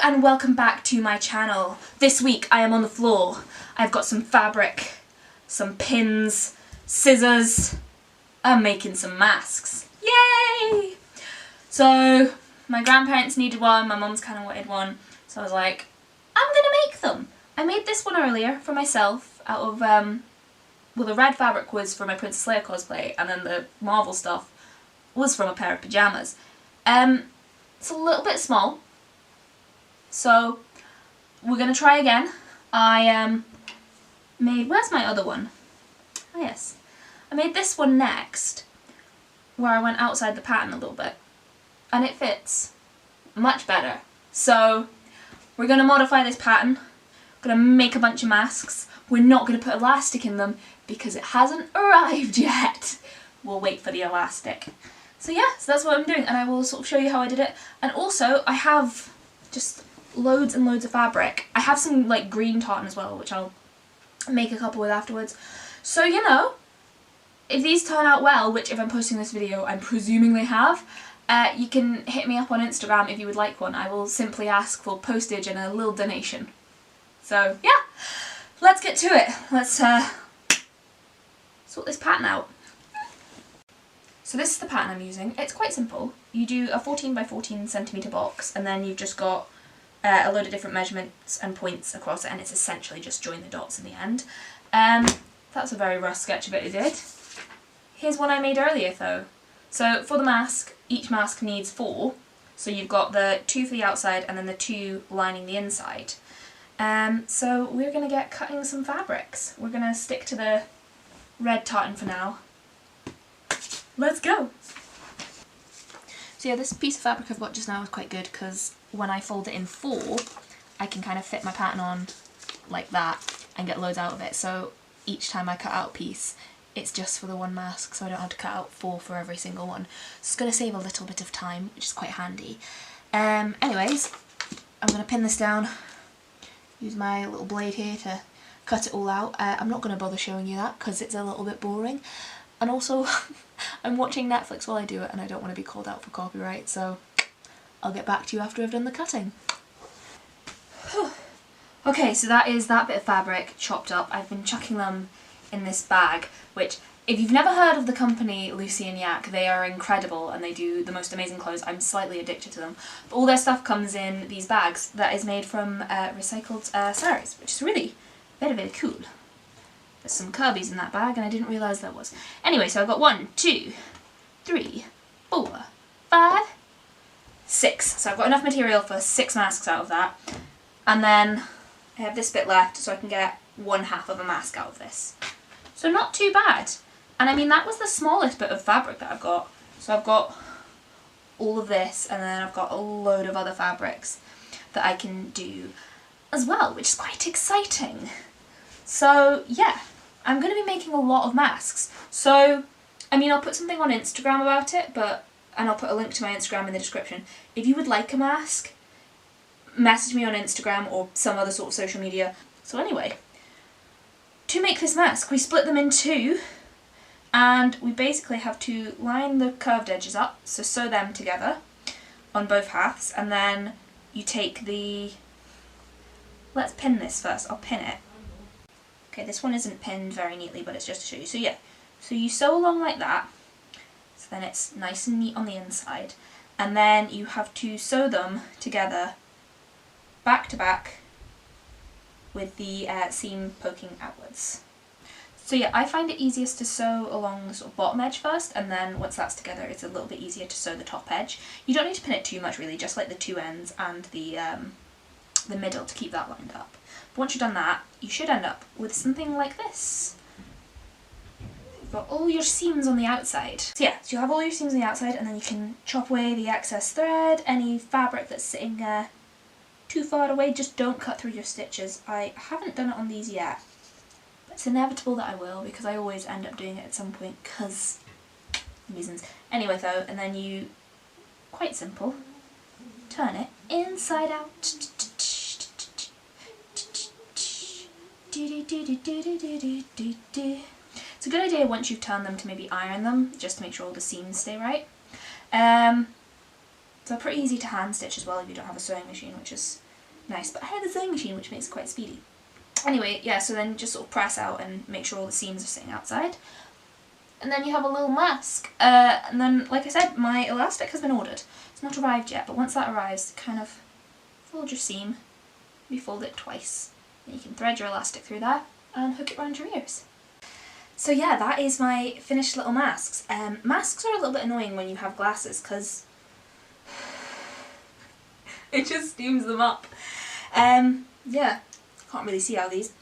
and welcome back to my channel. This week I am on the floor. I've got some fabric, some pins, scissors. I'm making some masks. Yay! So my grandparents needed one, my mum's kind of wanted one, so I was like, I'm gonna make them. I made this one earlier for myself out of, well, the red fabric was for my Princess Leia cosplay, and then the Marvel stuff was from a pair of pyjamas. It's a little bit small, so we're going to try again. I made, where's my other one? Oh yes, I made this one next, where I went outside the pattern a little bit, and it fits much better. So we're going to modify this pattern, we're going to make a bunch of masks. We're not going to put elastic in them because it hasn't arrived yet. We'll wait for the elastic. So yeah, so that's what I'm doing, and I will sort of show you how I did it. And also, I have just loads and loads of fabric. I have some like green tartan as well, which I'll make a couple with afterwards. So you know, if these turn out well, which if I'm posting this video I'm presuming they have, you can hit me up on Instagram if you would like one. I will simply ask for postage and a little donation. So yeah, let's get to it. Let's sort this pattern out. So this is the pattern I'm using. It's quite simple. You do a 14 by 14 centimetre box, and then you've just got a load of different measurements and points across it, and it's essentially just join the dots in the end. That's a very rough sketch of it I did. Here's one I made earlier though. So for the mask, each mask needs 4. So you've got the 2 for the outside and then the 2 lining the inside. So we're going to get cutting some fabrics. We're going to stick to the red tartan for now. Let's go! So yeah, this piece of fabric I've got just now is quite good because when I fold it in 4, I can kind of fit my pattern on like that and get loads out of it. So each time I cut out a piece, it's just for the one mask, so I don't have to cut out 4 for every single one. So it's going to save a little bit of time, which is quite handy. Anyways, I'm going to pin this down, use my little blade here to cut it all out. I'm not going to bother showing you that because it's a little bit boring. And also, I'm watching Netflix while I do it and I don't want to be called out for copyright, so I'll get back to you after I've done the cutting. Okay, so that is that bit of fabric chopped up. I've been chucking them in this bag, which, if you've never heard of the company Lucy and Yak, they are incredible and they do the most amazing clothes. I'm slightly addicted to them. But all their stuff comes in these bags that is made from recycled saris, which is really very, very cool. There's some Kirby's in that bag and I didn't realise there was. Anyway, so I've got 1, 2, 3, 4, 5, 6. So I've got enough material for 6 masks out of that. And then I have this bit left so I can get 1/2 of a mask out of this. So not too bad. And I mean, that was the smallest bit of fabric that I've got. So I've got all of this and then I've got a load of other fabrics that I can do as well, which is quite exciting. So yeah, I'm going to be making a lot of masks. So, I mean, I'll put something on Instagram about it, and I'll put a link to my Instagram in the description. If you would like a mask, message me on Instagram or some other sort of social media. So anyway, to make this mask, we split them in 2, and we basically have to line the curved edges up, so sew them together on both halves, and then you take the... Let's pin this first, I'll pin it. Okay, this one isn't pinned very neatly, but it's just to show you. So yeah, so you sew along like that, so then it's nice and neat on the inside, and then you have to sew them together back to back with the seam poking outwards. So yeah, I find it easiest to sew along the sort of bottom edge first, and then once that's together it's a little bit easier to sew the top edge. You don't need to pin it too much really, just like the 2 ends and the middle to keep that lined up. But once you've done that, you should end up with something like this. You've got all your seams on the outside. So yeah, so you have all your seams on the outside, and then you can chop away the excess thread, any fabric that's sitting too far away, just don't cut through your stitches. I haven't done it on these yet, but it's inevitable that I will because I always end up doing it at some point because reasons. Anyway though, and then you, quite simple, turn it inside out. It's a good idea once you've turned them to maybe iron them, just to make sure all the seams stay right. They're pretty easy to hand stitch as well if you don't have a sewing machine, which is nice. But I have the sewing machine, which makes it quite speedy. Anyway, yeah, so then just sort of press out and make sure all the seams are sitting outside. And then you have a little mask. And then, like I said, my elastic has been ordered. It's not arrived yet, but once that arrives, kind of fold your seam, refold it twice. Then you can thread your elastic through there and hook it around your ears. So yeah, that is my finished little masks. Masks are a little bit annoying when you have glasses because it just steams them up. Yeah, can't really see out of these.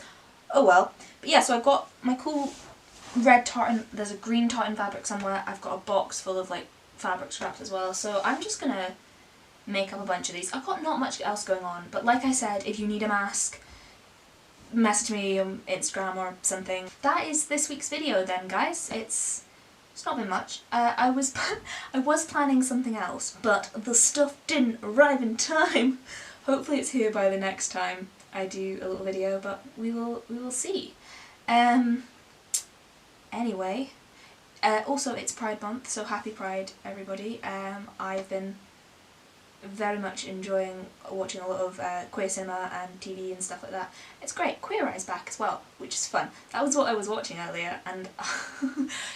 Oh well. But yeah, so I've got my cool red tartan, there's a green tartan fabric somewhere. I've got a box full of like fabric scraps as well. So I'm just gonna make up a bunch of these. I've got not much else going on, but like I said, if you need a mask, message me on Instagram or something. That is this week's video then, guys. It's not been much. I was planning something else, but the stuff didn't arrive in time. Hopefully it's here by the next time I do a little video, but we will see. Anyway, also it's Pride Month, so happy Pride everybody. I've been very much enjoying watching a lot of queer cinema and TV and stuff like that. It's great. Queer Eye's back as well, which is fun. That was what I was watching earlier, and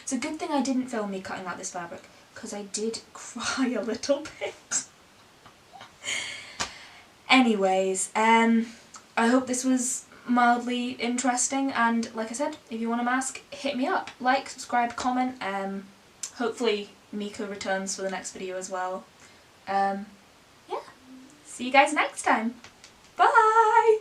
it's a good thing I didn't film me cutting out this fabric, because I did cry a little bit. Anyways, I hope this was mildly interesting, and like I said, if you want a mask, hit me up. Like, subscribe, comment. Hopefully Mika returns for the next video as well. Yeah. See you guys next time. Bye!